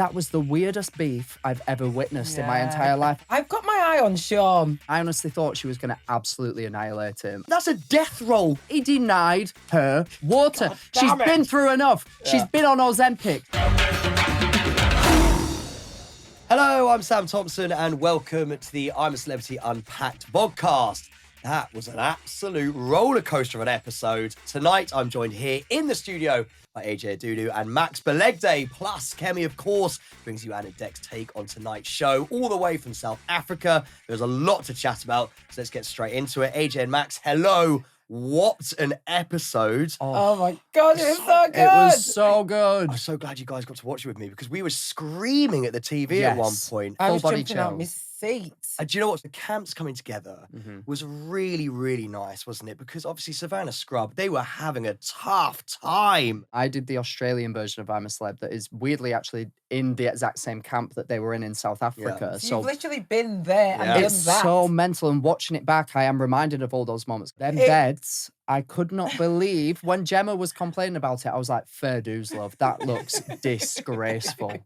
that was the weirdest beef I've ever witnessed in my entire life. I've got my eye on Sean. I honestly thought she was going to absolutely annihilate him. That's a death roll. He denied her water. She's been through enough. She's been on Ozempic. Hello, I'm Sam Thompson, and welcome to the I'm a Celebrity Unpacked podcast. That was an absolute roller coaster of an episode. Tonight, I'm joined here in the studio by AJ Odudu and Balegdge, plus Kemi, of course, brings you Ant and Dec's take on tonight's show, all the way from South Africa. There's a lot to chat about, so let's get straight into it. AJ and Max, hello. What an episode. Oh my God, it was so good. It was so good. I'm so glad you guys got to watch it with me because we were screaming at the TV at one point. I was Full body jumping out my chills. seat. And do you know what? The camps coming together was really, really nice, wasn't it? Because obviously Savannah Scrub, they were having a tough time. I did the Australian version of I'm a Celeb that is weirdly actually in the exact same camp that they were in South Africa. So you've literally been there and done it's that. so mental. And watching it back, I am reminded of all those moments. Them beds, I could not believe. When Gemma was complaining about it, I was like, fair dues, love. That looks disgraceful.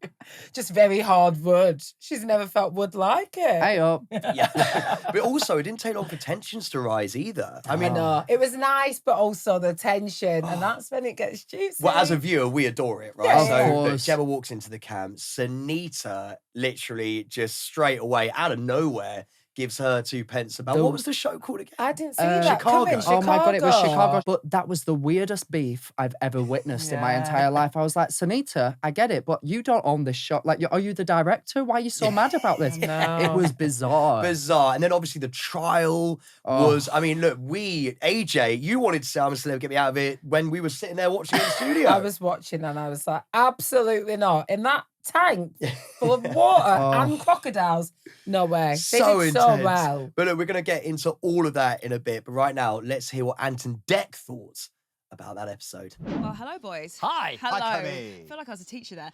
Just very hard wood. She's never felt wood like it. Hey up. Yeah. But also, it didn't take long for tensions to rise either. I mean, it was nice, but also the tension, and that's when it gets juicy. well, as a viewer, we adore it, right? Yeah, of so course. Gemma walks into the camp. Senita literally just straight away, out of nowhere, gives her 2 pence about what was the show called again? I didn't see that Chicago. coming. Oh my God, it was Chicago. But that was the weirdest beef I've ever witnessed in my Yeah. entire life. I was like, Senita, I get it, but you don't own this show. Like, are you the director? Why are you so mad about this? No. It was bizarre. Bizarre. And then obviously the trial was, I mean, look, AJ, you wanted to say I'm a Celeb, get me out of it when we were sitting there watching in the studio. I was watching and I was like, absolutely not. In that tank full of water and crocodiles, no way. They So did intense. so well. But look, we're going to get into all of that in a bit. But right now, let's hear what Ant and Dec thought about that episode. Well, hello, boys. Hi. Hello. Hi, Kemi. I feel like I was a teacher there.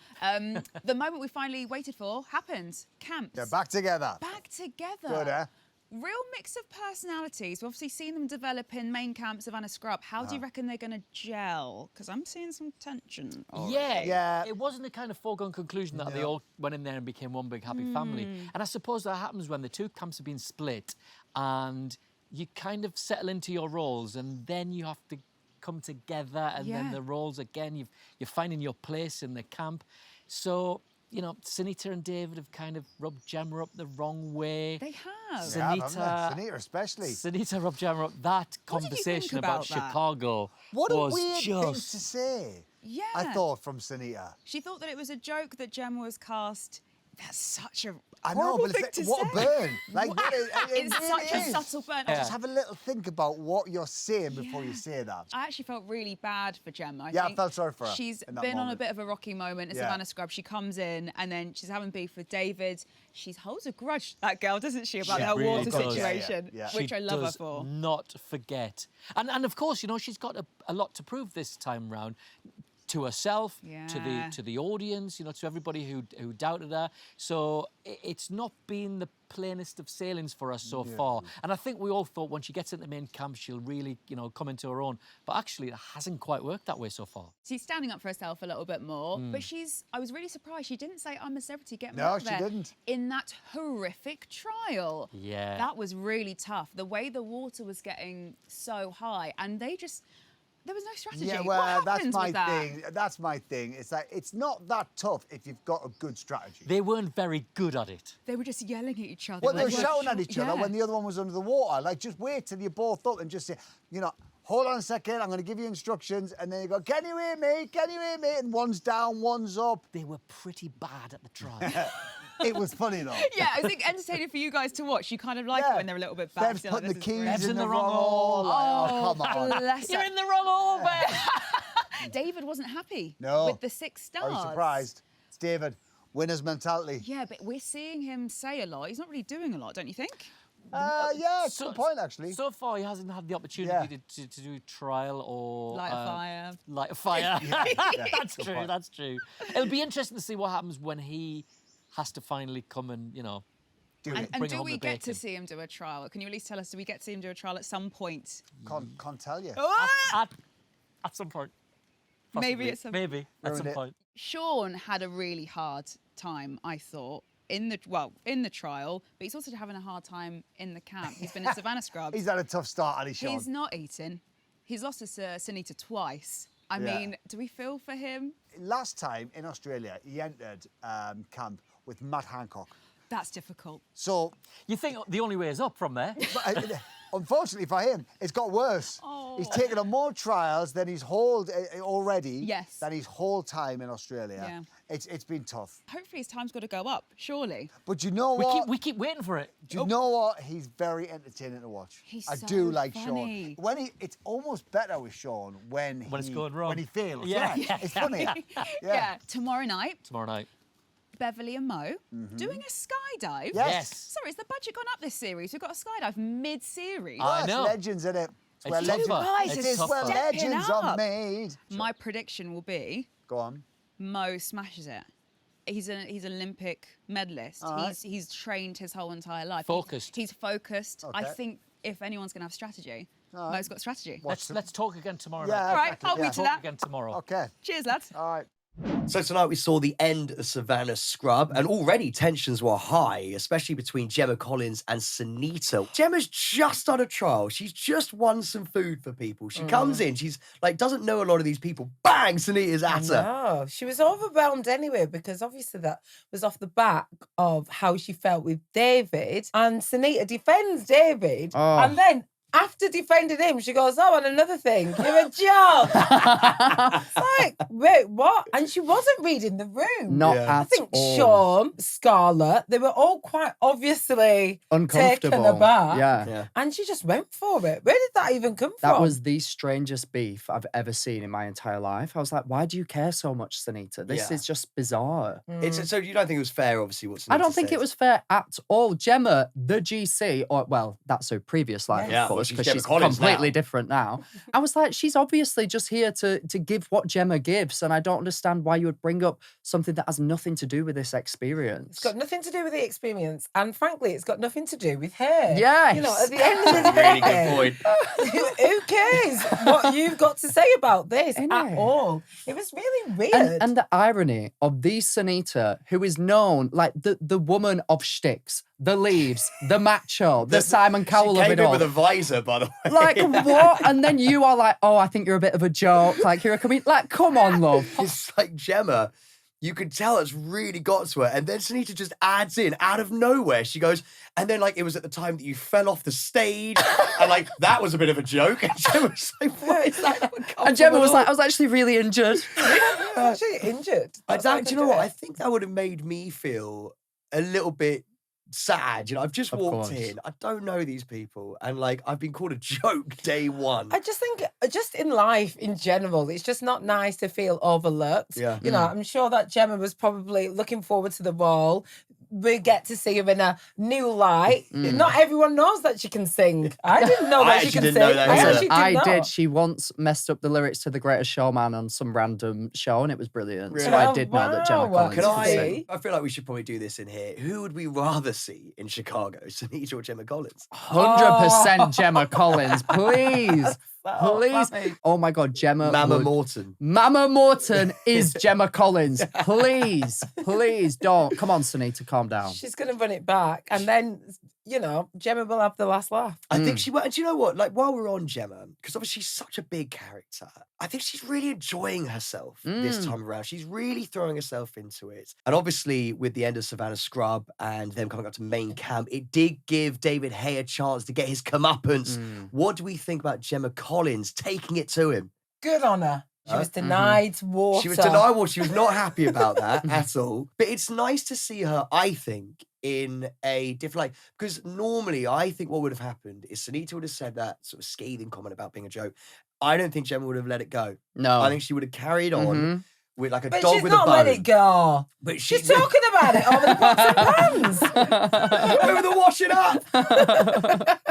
The moment we finally waited for happened. Camps. They're back together. Back together. Good, eh? Real mix of personalities. We've obviously seen them develop in main camp, Savannah Scrub. How do you reckon they're going to gel? Because I'm seeing some tension. Yeah. It wasn't a kind of foregone conclusion that they all went in there and became one big happy family. And I suppose that happens when the two camps have been split and you kind of settle into your roles and then you have to come together and then the roles again, you're finding your place in the camp. So, you know, Senita and David have kind of rubbed Gemma up the wrong way. They have. Senita especially. Senita rubbed Gemma up. That What did you conversation think about about that? Chicago What a was weird just... thing to say. Yeah. I thought from Senita. She thought that it was a joke that Gemma was cast. That's such a I know, horrible but thing it's to what say. a burn. Like, what It's really such a is. subtle burn. Just have a little think about what you're saying before you say that. I actually felt really bad for Gemma. Yeah, I think felt sorry for her She's in that been on a moment. bit of a rocky moment as Yeah. Savannah Scrub. She comes in and then she's having beef with David. She holds a grudge, that girl, doesn't she, about She her really water does. situation, Yeah. which She I love her does for. not forget. And of course, you know, she's got a lot to prove this time round. To herself, Yeah. to the audience, you know, to everybody who doubted her. So it's not been the plainest of sailings for us so far. And I think we all thought when she gets into the main camp, she'll really, you know, come into her own. But actually, it hasn't quite worked that way so far. She's standing up for herself a little bit more, but I was really surprised she didn't say, I'm a celebrity, get me No, up she there. didn't. In that horrific trial. Yeah. That was really tough. The way the water was getting so high and there was no strategy. Yeah, What well, that's happens my with that? thing. That's my thing. It's like, it's not that tough if you've got a good strategy. They weren't very good at it. They were just yelling at each other. Well, they were weren't shouting at sure- each other Yeah. when the other one was under the water. Like, just wait till you're both up and just say, you know, hold on a second, I'm going to give you instructions. And then you go, can you hear me? Can you hear me? And one's down, one's up. They were pretty bad at the trial. It was funny, though. Yeah, I think entertaining for you guys to watch. You kind of like it when they're a little bit bad. Bev's putting the keys Bev's in the wrong hole. Like, oh, come on. Bless You're her. in the wrong orbit. David wasn't happy No. with the 6 I stars. was surprised. It's David, winner's mentality. Yeah, but we're seeing him say a lot. He's not really doing a lot, don't you think? Yeah, it's a good point, actually. So far, he hasn't had the opportunity to do trial or... Light a fire. Light a fire. That's good true, point. that's true. It'll be interesting to see what happens when he has to finally come and, you know... And bring do home we the get to bacon. see him do a trial? Can you at least tell us, do we get to see him do a trial at some point? Can't tell you. At some point. Maybe Possibly. at some Maybe at Ruined some it. point. Sean had a really hard time, I thought. In the trial, but he's also having a hard time in the camp. He's been a Savannah scrub. He's had a tough start, hasn't he, Sean? He's not eating. He's lost to Senita twice. I mean, do we feel for him? Last time in Australia, he entered camp with Matt Hancock. That's difficult. So, You think the only way is up from there? but, unfortunately for him, it's got worse. Oh. He's taken on more trials than he's hauled already. Yes. Than his whole time in Australia. Yeah. It's been tough. Hopefully his time's got to go up, surely. But you know what? We keep waiting for it. Do you know what? He's very entertaining to watch. He's I so do like funny. Sean. It's almost better with Sean when it's going wrong. When he fails. Yeah. Yeah. It's funny. Yeah. Tomorrow night, Tomorrow night. Beverly and Mo doing a skydive. Yes. Sorry, has the budget gone up this series? We've got a skydive mid-series. I It's know. legends in it. It's where It's legends. tougher. Guys, It It's is where tougher. legends Stepping are up. made. My prediction will be Go on. Mo smashes it. He's an Olympic medalist. All right. He's trained his whole entire life. Focused. He's focused. I Okay. think if anyone's going to have strategy, All right. Mo's got strategy. Let's talk again tomorrow Yeah. night. All right, exactly, I'll yeah. read to Talk that. again tomorrow. Okay. Cheers, lads. All right. So tonight we saw the end of Savannah Scrub, and already tensions were high, especially between Gemma Collins and Senita. Gemma's just on a trial. She's just won some food for people. She comes in, she's like, doesn't know a lot of these people. Bang, Senita's at her. No, she was overwhelmed anyway because obviously that was off the back of how she felt with David. And Senita defends David, Oh. and then after defending him, she goes, "Oh, and another thing, you're a job." It's like, wait, what? And she wasn't reading the room. Not Yeah. I at think all. Sean, Scarlett, they were all quite obviously Uncomfortable. taken aback. Yeah. And she just went for it. Where did that even come That from? was the strangest beef I've ever seen in my entire life. I was like, why do you care so much, Senita? This Yeah. is just bizarre. So you don't think it was fair, obviously, what Senita I don't think said? it was fair at all. Gemma, the GC, or well, that's her previous life, Yeah. of Well, course, she's because Gemma she's Collins completely now. different now. I was like, she's obviously just here to give what Gemma gives, and I don't understand why you would bring up something that has nothing to do with this experience. It's got nothing to do with the experience, and frankly, it's got nothing to do with her. Yes. You know, at the end of the Really day, good point. who cares what you've got to say about this at Innit? all? It was really weird. And the irony of the Senita, who is known like the woman of shticks, the leaves, the macho, the Simon Cowell She of came it in all. with a visor, by the way. Like, what? And then you are like, oh, I think you're a bit of a joke. Like, you're a comedian. Like, come on, love. It's like Gemma, you could tell it's really got to her. And then Senita just adds in out of nowhere. She goes, and then like it was at the time that you fell off the stage. And like that was a bit of a joke. And Gemma was like, what is that? And Gemma was like, I was actually really injured. Actually injured. That's how do you they know do what? it. I think that would have made me feel a little bit sad. You know, I've just Of walked course. in. I don't know these people. And like I've been called a joke day one. I just think, just in life in general, it's just not nice to feel overlooked. Yeah. You know, I'm sure that Gemma was probably looking forward to the ball. We get to see her in a new light. Not everyone knows that she can sing. I didn't know I that she actually can didn't sing. know that I either. actually did I not. did. She once messed up the lyrics to The Greatest Showman on some random show, and it was brilliant. So Really? I did know that Gemma Wow. Collins Can could sing. See? I feel like we should probably do this in here. Who would we rather see in Chicago, Senita or Gemma Collins? 100% Gemma Collins, please. So Please. funny. Oh my God, Gemma. Mama would- Morton. Mama Morton is Gemma Collins. Please, please don't. Come on, Senita, calm down. She's going to run it back. And then, you know, Gemma will have the last laugh. I think she will. And do you know what? Like, while we're on Gemma, because obviously she's such a big character, I think she's really enjoying herself this time around. She's really throwing herself into it. And obviously, with the end of Savannah Scrub and them coming up to main camp, it did give David Hay a chance to get his comeuppance. What do we think about Gemma Collins taking it to him? Good on her. She was denied water. She was denied water. She was not happy about that at all. But it's nice to see her, I think, in a different light. Because normally, I think what would have happened is Senita would have said that sort of scathing comment about being a joke. I don't think Gemma would have let it go. No. I think she would have carried on with like a But dog she's with a not bone. let it go. But She's talking about it over the pots and pans. over the washing up.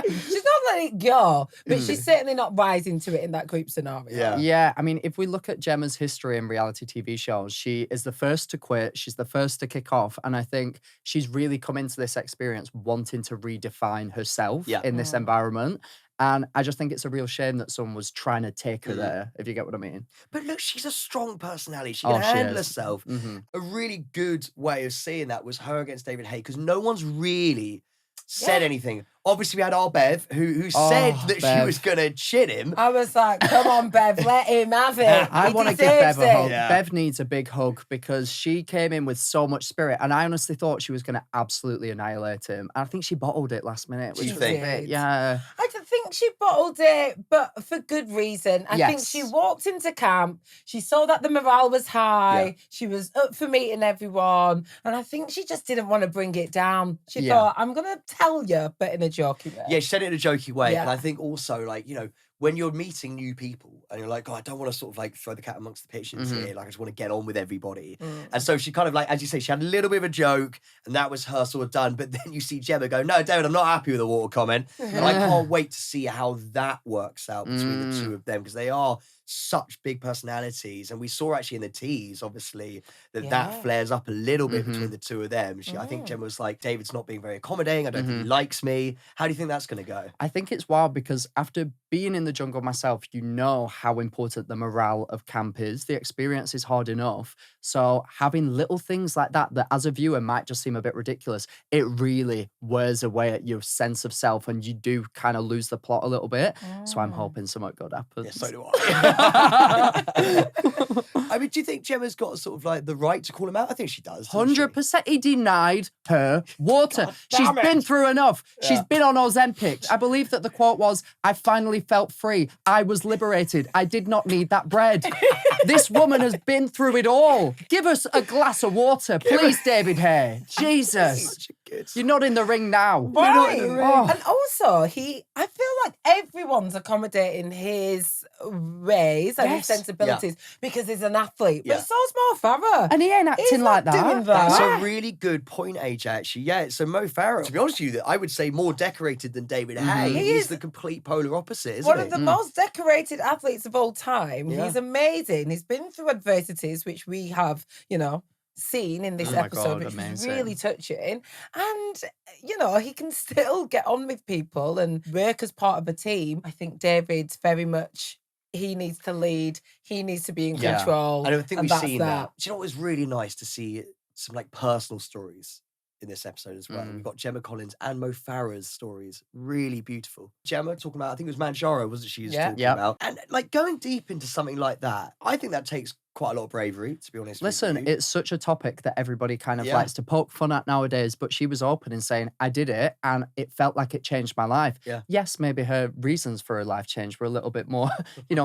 She's not letting it go, but she's certainly not rising to it in that group scenario. Yeah. Yeah, I mean, if we look at Gemma's history in reality TV shows, she is the first to quit. She's the first to kick off. And I think she's really come into this experience wanting to redefine herself Yeah. in this environment. And I just think it's a real shame that someone was trying to take her there, if you get what I mean. But look, she's a strong personality. She Oh, can she handle is. herself. Mm-hmm. A really good way of seeing that was her against David Haye, because no one's really said anything. Obviously, we had our Bev, who said that she Bev. was going to chin him. I was like, come on, Bev, let him have it. I He want to give Bev deserves a hug. it. Yeah. Bev needs a big hug because she came in with so much spirit, and I honestly thought she was going to absolutely annihilate him. And I think she bottled it last minute. Which You was a think? bit, yeah. I don't think she bottled it, but for good reason. I think she Yes. walked into camp, she saw that the morale was high, Yeah. she was up for meeting everyone, and I think she just didn't want to bring it down. She Yeah. thought, I'm going to tell you, but in a jokey way. Yeah, she said it in a jokey way. Yeah. And I think also, like, you know, when you're meeting new people and you're like, oh, I don't want to sort of like throw the cat amongst the pigeons here. Like, I just want to get on with everybody. And so she kind of like, as you say, she had a little bit of a joke and that was her sort of done. But then you see Gemma go, no, David, I'm not happy with the water comment. And I can't wait to see how that works out between the two of them, because they are such big personalities. And we saw actually in the tease, obviously, that flares up a little bit between the two of them. I think Gemma was like, David's not being very accommodating. I don't think he likes me. How do you think that's going to go? I think it's wild because after being in the jungle myself, you know how important the morale of camp is. The experience is hard enough. So having little things like that as a viewer might just seem a bit ridiculous, it really wears away at your sense of self and you do kind of lose the plot a little bit. So I'm hoping something good happens. Yeah, so do I. I mean, do you think Gemma's got sort of like the right to call him out? I think she does. doesn't she? 100%. He denied her water. She's damn it. been through enough. She's Yeah. been on Ozempic. I believe that the quote was, I finally felt free. I was liberated. I did not need that bread. This woman has been through it all. Give us a glass of water, please, David Haye. Jesus. Such a good. You're not in the ring now. Right. Oh. And also, I feel like everyone's accommodating his ways and his Yes. sensibilities because he's an athlete. Yeah. But so's Mo Farah. And he ain't acting He's like not that. doing that. That's a really good point, AJ, actually. Yeah, so Mo Farah, to be honest with you, I would say more decorated than David Haye. He He's is the complete polar opposite, isn't one he? of the most decorated athletes of all time. Yeah. He's amazing. He's been through adversities, which we have, seen in this Oh my episode, God, which was amazing. really touching. And, he can still get on with people and work as part of a team. I think David's very much, he needs to lead. He needs to be in Yeah. control. I don't think and we've that's seen that. Do you know what was really nice to see? Some like personal stories in this episode as well. We've got Gemma Collins and Mo Farah's stories. Really beautiful. Gemma talking about, I think it was Manjaro, wasn't she? Yeah. Talking about. And like going deep into something like that, I think that takes quite a lot of bravery, to be honest Listen, with you. it's such a topic that everybody kind of Yeah. likes to poke fun at nowadays, but she was open in saying, I did it and it felt like it changed my life. Yeah. Yes, maybe her reasons for her life change were a little bit more,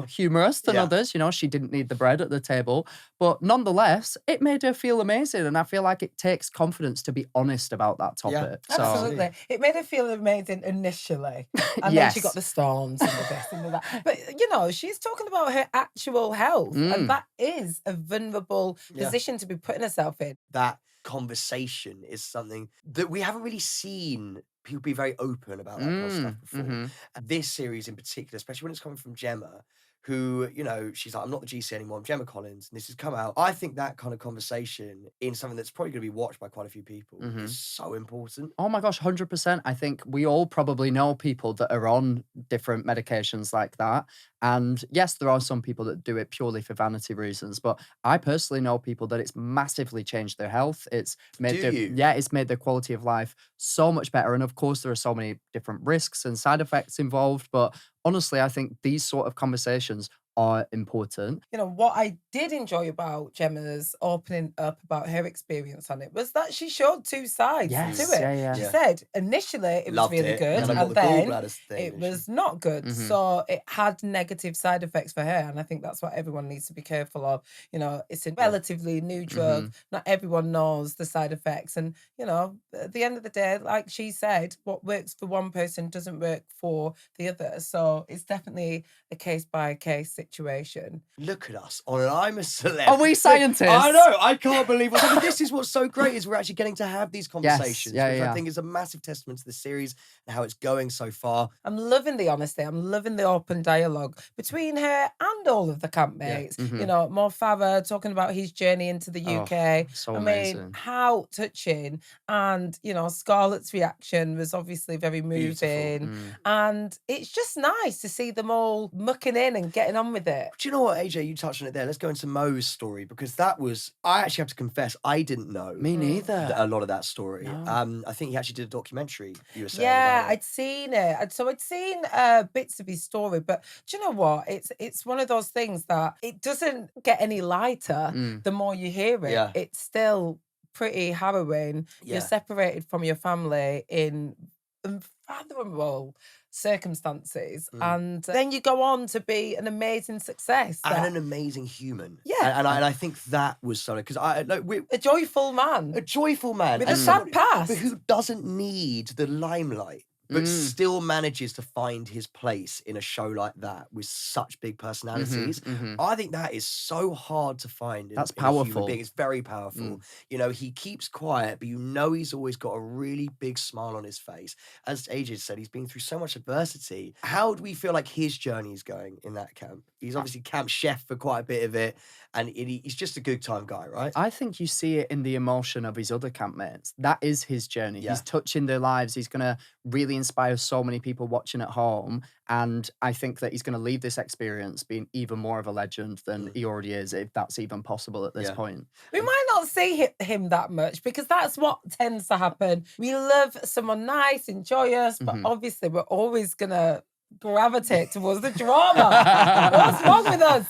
humorous than Yeah. others. She didn't need the bread at the table, but nonetheless, it made her feel amazing. And I feel like it takes confidence to be honest about that topic. So, Absolutely. It made her feel amazing initially. And then Yes. she got the stones and the this and the that. But, she's talking about her actual health. And that is a vulnerable Yeah. position to be putting herself in. That conversation is something that we haven't really seen people be very open about that kind of stuff before. And this series in particular, especially when it's coming from Gemma, who, she's like, I'm not the GC anymore, I'm Gemma Collins, and this has come out. I think that kind of conversation in something that's probably going to be watched by quite a few people is so important. oh my gosh, 100%. I think we all probably know people that are on different medications like that. And yes, there are some people that do it purely for vanity reasons, but I personally know people that it's massively changed their health. It's made it's made their quality of life so much better. And of course, there are so many different risks and side effects involved. But honestly, I think these sort of conversations are important. What I did enjoy about Gemma's opening up about her experience on it was that she showed two sides Yes, to it. yeah. She Yeah. said initially it was Loved really it, good, and I got and the then gallbladder thing, it and she- was not good. So it had negative side effects for her, and I think that's what everyone needs to be careful of. It's a relatively new drug. Not everyone knows the side effects, and at the end of the day, like she said, what works for one person doesn't work for the other. So it's definitely a case by case situation. Look at us on an I'm a Celeb. Are we scientists? I know. I can't believe what's happening. This is what's so great is we're actually getting to have these conversations, Yeah, which I yeah. think is a massive testament to the series and how it's going so far. I'm loving the honesty. I'm loving the open dialogue between her and all of the campmates. You know, Mo Farah talking about his journey into the UK. so I amazing. mean, how touching. And, you know, Scarlett's reaction was obviously very moving. And it's just nice to see them all mucking in and getting on with it. Do you know what, AJ? You touched on it there. Let's go into Mo's story because that was, I actually have to confess, I didn't know Me neither. a lot of that story. No. I think he actually did a documentary, you were saying. Yeah, about it. I'd seen it. So I'd seen bits of his story, but do you know what? It's one of those things that it doesn't get any lighter the more you hear it. Yeah. It's still pretty harrowing. Yeah. You're separated from your family in unfathomable circumstances, and then you go on to be an amazing success And an amazing human. Yeah. And I think that was so, because a joyful man a joyful man. with and a sad somebody- past. But who doesn't need the limelight, but still manages to find his place in a show like that with such big personalities. I think that is so hard to find. That's in a human powerful. being. It's very powerful. You know, he keeps quiet, but you know he's always got a really big smile on his face. As AJ said, he's been through so much adversity. How do we feel like his journey is going in that camp? He's obviously camp chef for quite a bit of it, and he's just a good time guy, right? I think you see it in the emotion of his other campmates. That is his journey. Yeah. He's touching their lives. He's going to really inspire so many people watching at home. And I think that he's going to leave this experience being even more of a legend than he already is, if that's even possible at this point. We might not see him that much because that's what tends to happen. We love someone nice and joyous, but obviously we're always going to gravitate towards the drama. What's wrong with us?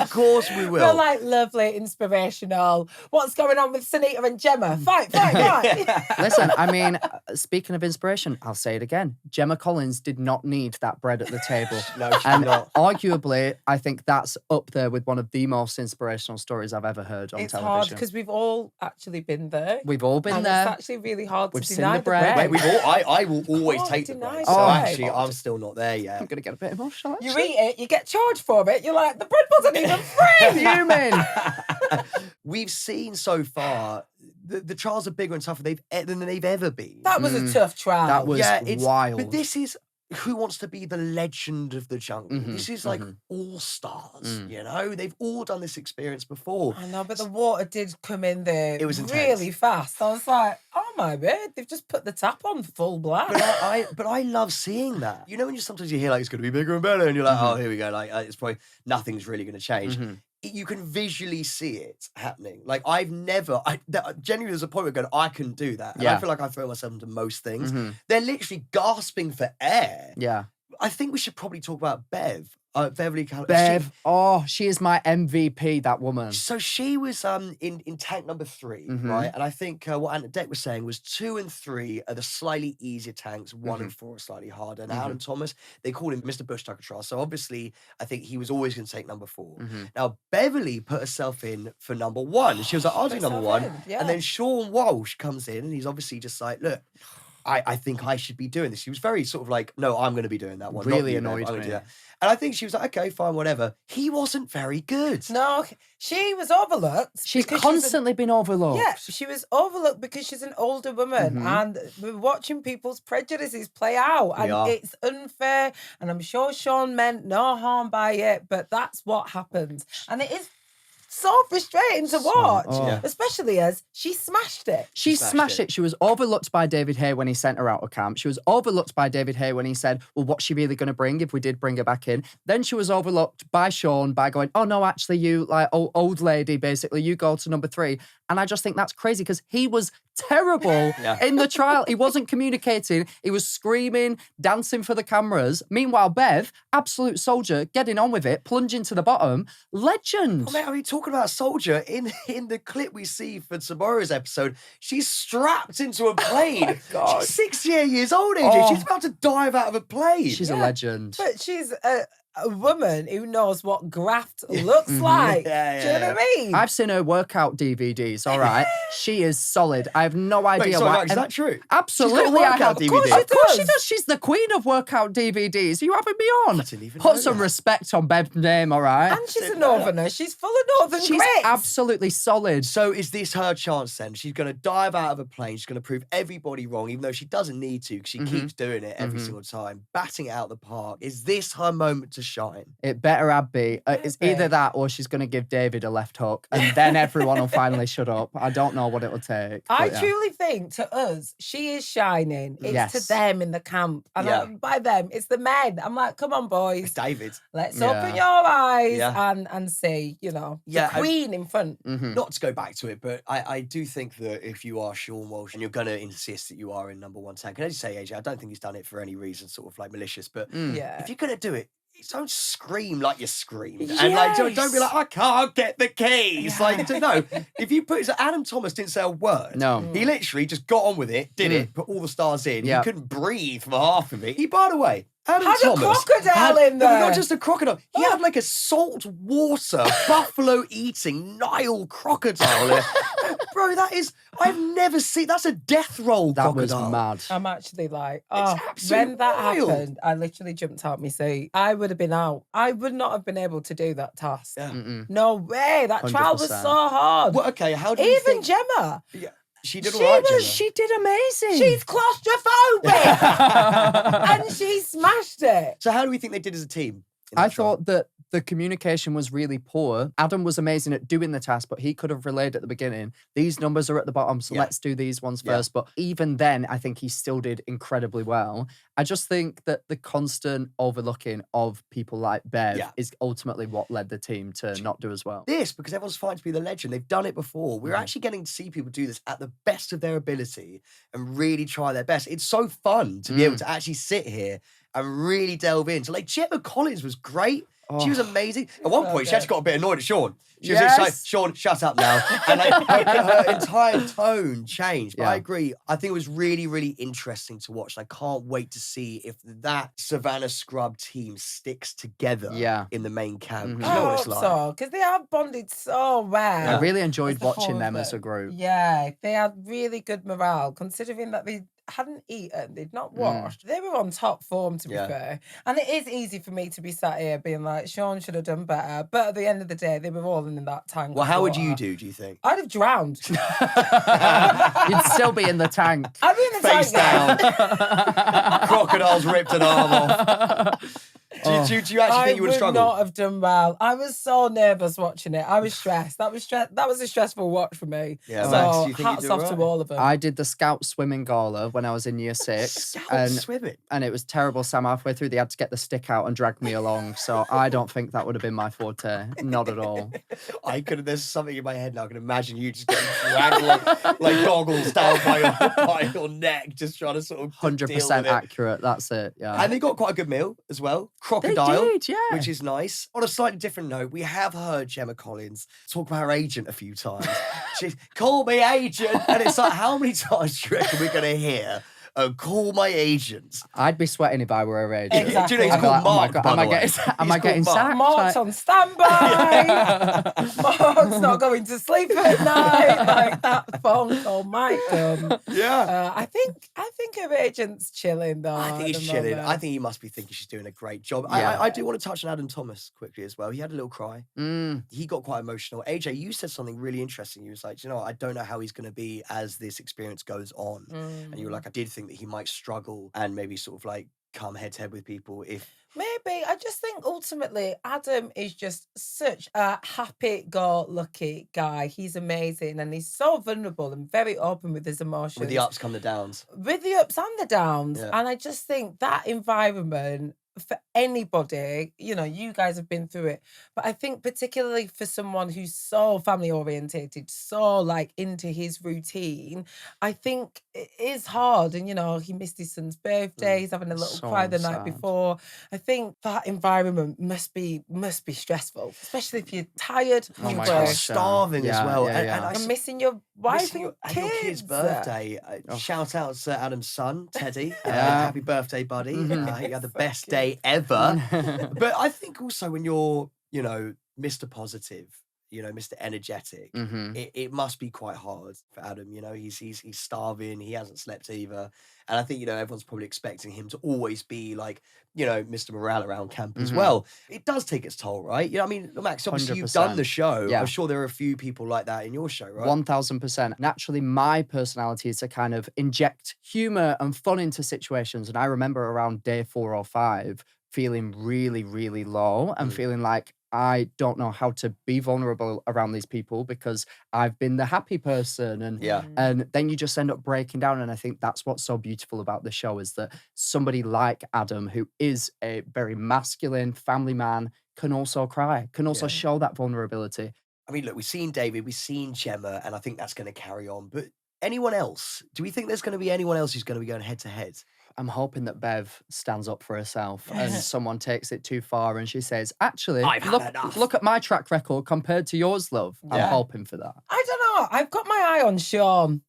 Of course we will. We're like lovely, inspirational. What's going on with Senita and Gemma? Fight, fight, fight. Listen, I mean, speaking of inspiration, I'll say it again. Gemma Collins did not need that bread at the table. No, she And did not. arguably, I think that's up there with one of the most inspirational stories I've ever heard on It's hard television. because we've all actually been there. We've all been and there. It's actually really hard We've to seen deny the bread. Wait, I will always can't take the deny bread. the So bread. actually, I'm still not there yet. I'm going to get a bit emotional. You actually. eat it, you get charged for it. You're like, the bread wasn't even free. Fuming. We've seen so far the trials are bigger and tougher than they've ever been. That was a tough trial. That was wild. But this is Who Wants to Be the Legend of the Jungle. Mhm, This is like all stars, you know? They've all done this experience before. I know, but the water did come in there It was really intense. fast. I was like, oh my word, they've just put the tap on full blast. But I love seeing that. You know, when sometimes you hear like it's going to be bigger and better, and you're like, oh, here we go. Like it's probably nothing's really going to change. You can visually see it happening. Like genuinely, there's a point where going, I couldn't do that. And I Yeah. feel like I throw myself into most things. They're literally gasping for air. Yeah. I think we should probably talk about Bev. Beverly Cal- Bev, she is my MVP, that woman. So she was in tank number 3, right? And I think what Ant Dec was saying was 2 and 3 are the slightly easier tanks, 1 and 4 are slightly harder. And Alan Thomas, they called him Mr. Bush Tucker Trial. So obviously, I think he was always going to take number 4. Now, Beverly put herself in for number 1. She was like, I'll do number 1. Yeah. And then Sean Walsh comes in and he's obviously just like, look, I think I should be doing this. She was very sort of like, no, I'm going to be doing that one. not Really you, Bev. annoyed I'm gonna me. do that. And I think she was like, okay, fine, whatever. He wasn't very good. No, she was overlooked. She's because constantly been overlooked. Yeah, she was overlooked because she's an older woman, and we're watching people's prejudices play out, and are. it's unfair. And I'm sure Sean meant no harm by it, but that's what happens, and it is so frustrating to watch, Yeah. especially as she smashed it. She smashed it. She was overlooked by David Hay when he sent her out of camp. She was overlooked by David Hay when he said, well, what's she really going to bring if we did bring her back in? Then she was overlooked by Sean by going, oh, no, actually, you, like, old lady, basically, you go to number 3. And I just think that's crazy because he was terrible in the trial. He wasn't communicating. He was screaming, dancing for the cameras. Meanwhile, Bev, absolute soldier, getting on with it, plunging to the bottom. Legend. Oh, mate, I mean, talking about a soldier, in the clip we see for tomorrow's episode, she's strapped into a plane. God. She's 68 years old, AJ. She's about to dive out of a plane. She's a legend. But she's a woman who knows what graft looks like. Do you know what I mean? I've seen her workout DVDs, all right? She is solid. I have no idea sorry, why. Mark, is that true? Absolutely, I have. workout DVDs. Of course she does. She's the queen of workout DVDs. Are you having me on? I didn't even Put know some that. respect on Bev's name, all right? And she's a northerner. She's full of northern She's grits. absolutely solid. So is this her chance then? She's going to dive out of a plane. She's going to prove everybody wrong, even though she doesn't need to because she keeps doing it every single time, batting it out the park. Is this her moment to shine? It better be. It's either that or she's going to give David a left hook and then everyone will finally shut up. I don't know what it will take. I but yeah. truly think to us, she is shining. It's Yes. to them in the camp. And by them, it's the men. I'm like, come on, boys. It's David. Let's Yeah. open your eyes Yeah. and see, the Yeah, queen in front. Not to go back to it, but I do think that if you are Sean Walsh and you're going to insist that you are in number one tank, and as you say, AJ, I don't think he's done it for any reason, sort of like malicious, but Yeah. if you're going to do it, don't scream like you screamed. And like, don't be like, I can't get the keys. Like, no. If you put, so Adam Thomas didn't say a word. No. He literally just got on with it, did it, put all the stars in. Yeah. He couldn't breathe for half of it. He, by the way, Adam Had a Thomas crocodile in no, there. not just a crocodile. He had like a salt water buffalo eating Nile crocodile. There. Bro, that is, I've never seen, that's a death roll That was crocodile. mad. I'm actually like, absolute when that wild. happened, I literally jumped out my seat. I would have been out. I would not have been able to do that task. Yeah. No way. That trial was 100%. so hard. Well, okay, how do you Even think... Gemma. Yeah, she did all right, Gemma. She did amazing. She's claustrophobic. And she smashed it. So how do we think they did as a team? in that I trial? thought that the communication was really poor. Adam was amazing at doing the task, but he could have relayed at the beginning, these numbers are at the bottom, so Yeah. let's do these ones Yeah. first. But even then, I think he still did incredibly well. I just think that the constant overlooking of people like Bev Yeah. is ultimately what led the team to not do as well. this, because everyone's fighting to be the legend. They've done it before. We're actually getting to see people do this at the best of their ability and really try their best. It's so fun to be able to actually sit here and really delve into. Like, Gemma Collins was great. She was amazing. At one point, she actually got a bit annoyed at Sean. She was just like, Sean, shut up now. And like, her entire tone changed. But I agree. I think it was really, really interesting to watch. I can't wait to see if that Savannah Scrub team sticks together in the main camp. 'Cause you know what it's like. So, because they have bonded so well. I really enjoyed as the four watching of them as a group. Yeah, they had really good morale, considering that they hadn't eaten, they'd not washed. They were on top form, to be fair. And it is easy for me to be sat here being like, Sean should have done better. But at the end of the day, they were all in that tank. Well, of how would water. you do you think? I'd have drowned. You'd still be in the tank. I'd be in the Face tank. down. Crocodiles ripped an arm off. Do you actually think you would have I struggled? would not have done well. I was so nervous watching it. I was stressed. That was a stressful watch for me. Yeah, so Max, do you think hats you'd do off to alright? all of them. I did the Scout swimming gala when I was in year 6. Scout swimming? And it was terrible. Sam, halfway through, they had to get the stick out and drag me along. So I don't think that would have been my forte. Not at all. I could. There's something in my head now. I can imagine you just getting dragged like goggles down by your neck, just trying to sort of 100% accurate. That's it. Yeah. And they got quite a good meal as well. Crocodile, did, yeah. which is nice. On a slightly different note, we have heard Gemma Collins talk about her agent a few times. She's call me agent, and it's like, how many times do you reckon we're going to hear? Call my agent. I'd be sweating if I were her agent. Exactly. Do you know I'd he's be called like, oh my Mark, God, by am the I way. getting, am He's I getting called Mark. sacked? Mark's on standby. Mark's not going to sleep at night. Like that phone call might come. Yeah. I think her agent's chilling though. I think at he's the chilling. moment. I think he must be thinking she's doing a great job. Yeah. I do want to touch on Adam Thomas quickly as well. He had a little cry. He got quite emotional. AJ, you said something really interesting. You was like, you know what? I don't know how he's going to be as this experience goes on. And you were like, I did think that he might struggle and maybe sort of like come head to head with people if... Maybe. I just think ultimately Adam is just such a happy-go-lucky guy. He's amazing and he's so vulnerable and very open with his emotions. With the ups come the downs. With the ups and the downs. Yeah. And I just think that environment for anybody, you guys have been through it, but I think particularly for someone who's so family orientated, so like into his routine, I think it is hard. And he missed his son's birthday. He's having a little So cry the night sad. before. I think that environment must be stressful, especially if you're tired, Oh my hungry, gosh, Starving as Yeah, well. yeah, And yeah. I and missing your Why Missing think your, and your kid's birthday. Shout out to Adam's son, Teddy. Happy birthday, buddy. I hope you had the best day ever. But I think also when you're, Mr. Positive, Mr. Energetic, it must be quite hard for Adam. He's starving. He hasn't slept either. And I think, everyone's probably expecting him to always be like, Mr. Morale around camp as well. It does take its toll, right? Max, obviously you've done the show. Yeah. I'm sure there are a few people like that in your show, right? 1000%. Naturally, my personality is to kind of inject humor and fun into situations. And I remember around day 4 or 5 feeling really, really low and feeling like I don't know how to be vulnerable around these people because I've been the happy person. And then you just end up breaking down. And I think that's what's so beautiful about the show is that somebody like Adam, who is a very masculine family man, can also cry, can also show that vulnerability. I mean, look, we've seen David, we've seen Gemma, and I think that's going to carry on. But anyone else? Do we think there's going to be anyone else who's going to be going head to head? I'm hoping that Bev stands up for herself and someone takes it too far and she says, actually, I've had enough. Look at my track record compared to yours, love. I'm hoping for that. I don't know. I've got my eye on Sean.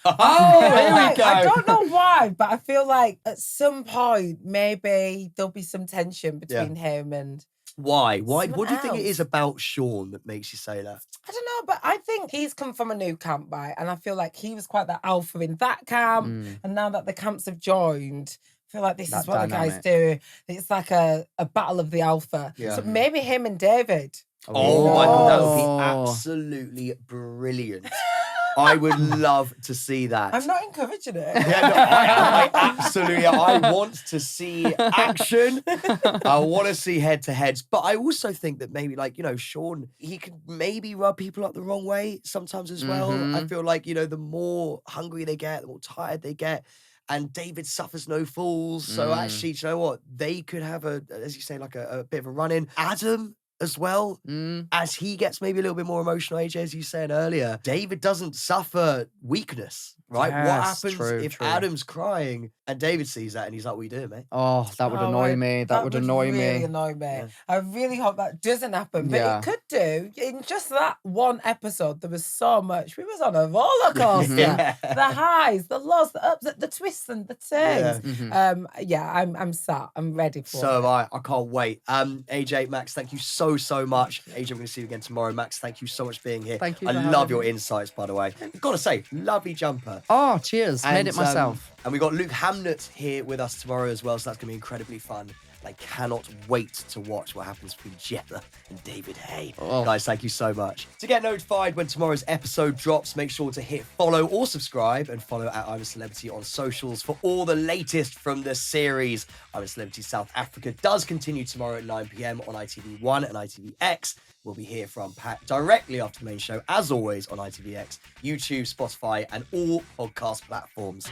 Oh, here we go. I don't know why, but I feel like at some point, maybe there'll be some tension between him and... Why? What do you think it else. is about Sean that makes you say that? I don't know, but I think he's come from a new camp, right? And I feel like he was quite the alpha in that camp. And now that the camps have joined, I feel like this is what the guys do. It's like a battle of the alpha. Yeah. So maybe him and David. Oh, my God, that would be absolutely brilliant. I would love to see that. I'm not encouraging it. Yeah, no, I absolutely. I want to see action. I want to see head to heads. But I also think that maybe, Sean, he could maybe rub people up the wrong way sometimes as well. I feel like, the more hungry they get, the more tired they get. And David suffers no fools. So actually, do you know what? They could have as you say, like a bit of a run in. Adam as well, as he gets maybe a little bit more emotional, AJ, as you said earlier. David doesn't suffer weakness, right? Yes, What happens if true. Adam's crying and David sees that and he's like, what are you doing, mate? Oh, that would annoy me. That would annoy really me. annoy me. Yeah. I really hope that doesn't happen. But it could do. In just that one episode, there was so much. We was on a roller coaster. The highs, the lows, the ups, the twists and the turns. I'm sat. I'm ready for it. So am I. I can't wait. AJ, Max, thank you so much. AJ, we're going to see you again tomorrow. Max, thank you so much for being here. Thank you I for love having your me. insights, by the way. I've got to say, lovely jumper. Oh, cheers. Made it myself. And we've got Luke Hamnet here with us tomorrow as well, so that's going to be incredibly fun. I cannot wait to watch what happens between Gemma and David. Hey, guys, thank you so much. To get notified when tomorrow's episode drops, make sure to hit follow or subscribe and follow at I'm a Celebrity on socials for all the latest from the series. I'm a Celebrity South Africa does continue tomorrow at 9 p.m. on ITV1 and ITVX. We'll be here from Pat directly after the main show, as always, on ITVX, YouTube, Spotify, and all podcast platforms.